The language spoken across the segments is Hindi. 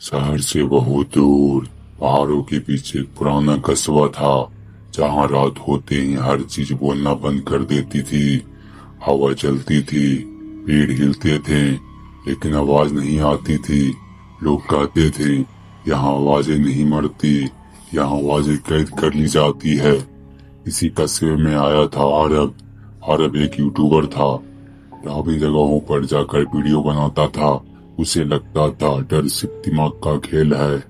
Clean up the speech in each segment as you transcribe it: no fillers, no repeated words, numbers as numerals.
शहर से बहुत दूर पहाड़ों के पीछे एक पुराना कस्बा था, जहाँ रात होते ही हर चीज बोलना बंद कर देती थी। हवा चलती थी, पेड़ हिलते थे, लेकिन आवाज नहीं आती थी। लोग कहते थे, यहाँ आवाजें नहीं मरती, यहाँ आवाजें कैद कर ली जाती है। इसी कस्बे में आया था अरब। अरब एक यूट्यूबर था, अपनी जगहों पर जाकर वीडियो बनाता था। उसे लगता था डर सिर्फ दिमाग का खेल है।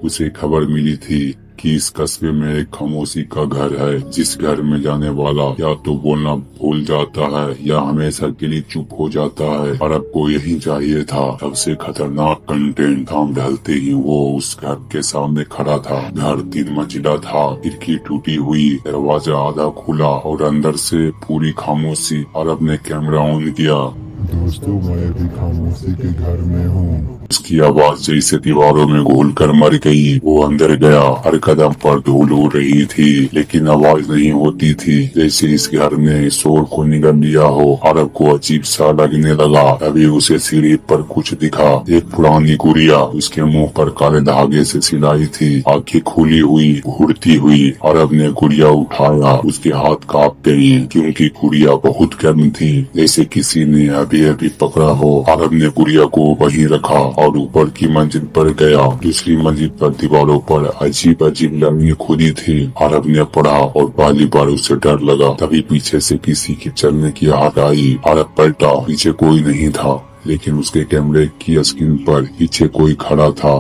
उसे खबर मिली थी कि इस कस्बे में एक खामोशी का घर है, जिस घर में जाने वाला या तो बोलना भूल जाता है या हमेशा के लिए चुप हो जाता है। अरब को यही चाहिए था, सबसे खतरनाक कंटेंट। काम ढलते ही वो उस घर के सामने खड़ा था। घर 3 मंजिला था, खिड़की टूटी हुई, दरवाजा आधा खुला और अंदर से पूरी खामोशी। अरब ने कैमरा ऑन किया। दोस्तों, मैं भी खामोशी के घर में हूँ। उसकी आवाज जैसे दीवारों में घुल कर मर गई। वो अंदर गया, हर कदम पर धूल उड़ रही थी, लेकिन आवाज नहीं होती थी। जैसे इस घर ने शोर को निगल लिया हो। अरब को अजीब सा लगने लगा। अभी उसे सीढ़ी पर कुछ दिखा, एक पुरानी गुड़िया। उसके मुंह पर काले धागे से सिलाई थी, आंखें खुली हुई, घूरती हुई। अरब ने गुड़िया उठाया, उसके हाथ कांप गए क्योंकि गुड़िया बहुत गर्म थी, जैसे किसी ने अभी अभी पकड़ा हो। अरब ने गुड़िया को वहीं रखा और ऊपर की मंजिल पर गया। दूसरी मंजिल पर दीवारों पर अजीब अजीब लाइनें खुदी थी। अरब ने पढ़ा और पहली बार उसे डर लगा। तभी पीछे से किसी के चलने की आहट आई। अरब पलटा, पीछे कोई नहीं था, लेकिन उसके कैमरे की स्क्रीन पर पीछे कोई खड़ा था।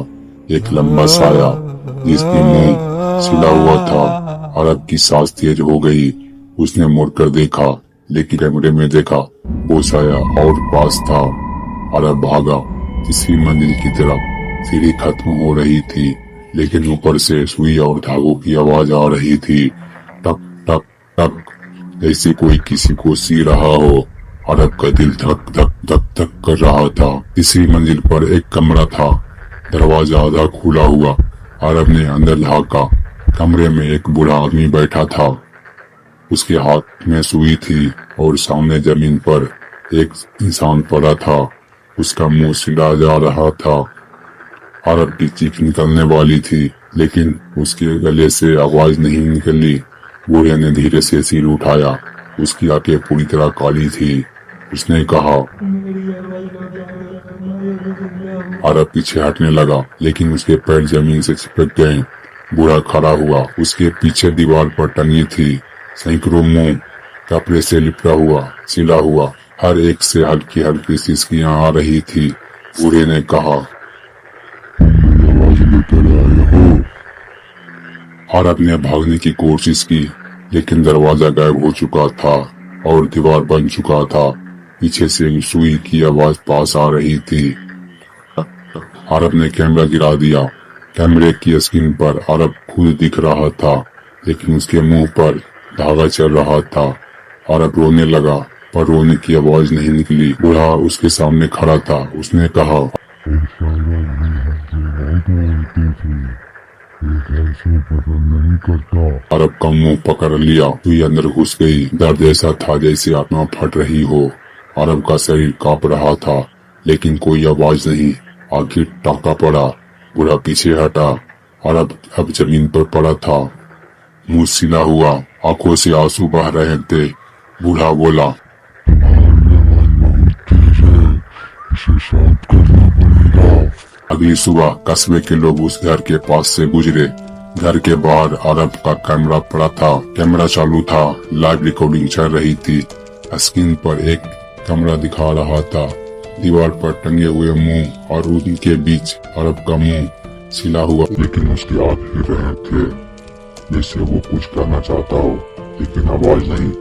एक लंबा साया जिसकी मुंह सिला हुआ था। अरब की सांस तेज हो गई। उसने मुड़कर देखा, लेकिन कैमरे में देखा वो साया और पास था। अरब भागा तीसरी मंजिल की तरफ। सीढ़ी खत्म हो रही थी, लेकिन ऊपर से सुई और धागों की आवाज आ रही थी, टक टक टक, जैसे कोई किसी को सी रहा हो। अरब का दिल धक धक धक धक कर रहा था। तीसरी मंजिल पर एक कमरा था, दरवाजा आधा खुला हुआ। अरब ने अंदर झांका। कमरे में एक बूढ़ा आदमी बैठा था। उसके हाथ में सुई थी और सामने जमीन पर एक इंसान पड़ा था। उसका मुंह सिला जा रहा था। अरब की चीख निकलने वाली थी, लेकिन उसके गले से आवाज नहीं निकली। बूढ़े ने धीरे से सिर उठाया। उसकी आंखें पूरी तरह काली थी। उसने कहा, अरब पीछे हटने लगा, लेकिन उसके पैर जमीन से चिपक गए। बूढ़ा खड़ा हुआ। उसके पीछे दीवार पर टंगी थी सैकड़ों मुंह, कपड़े से लिपटा हुआ, सिला हुआ। हर एक से हल्की हल्की सिसकियां आ रही थी। बूढ़े ने कहा, आवाज लेकर आए हो? अरब ने भागने की कोशिश की, लेकिन दरवाजा गायब हो चुका था और दीवार बन चुका था। पीछे से सुई की आवाज पास आ रही थी। अरब ने कैमरा गिरा दिया। कैमरे की स्क्रीन पर अरब खुद दिख रहा था, लेकिन उसके मुंह पर धागा चल रहा था। अरब रोने लगा, पर रोने की आवाज नहीं निकली। बूढ़ा उसके सामने खड़ा था। उसने कहा, नहीं करता। अरब का मुंह पकड़ लिया, सुई अंदर घुस गई। दर्द ऐसा था जैसे आत्मा फट रही हो। अरब का शरीर कांप रहा था, लेकिन कोई आवाज नहीं। आखिर टाका पड़ा। बूढ़ा पीछे हटा। अरब अब जमीन पर पड़ा था, मुंह सिला हुआ, आंखों से आंसू बह रहे थे। बूढ़ा बोला, इसे शांत करना पड़ेगा। अगली सुबह कस्बे के लोग उस घर के पास से गुजरे। घर के बाहर अरब का कैमरा पड़ा था। कैमरा चालू था, लाइव रिकॉर्डिंग चल रही थी। स्क्रीन पर एक कमरा दिखा रहा था, दीवार पर टंगे हुए मुंह और उनके बीच अरब का मुंह सिला हुआ, लेकिन उसके हाथ हिल रहे थे, जैसे वो कुछ कहना चाहता हो, लेकिन आवाज नहीं।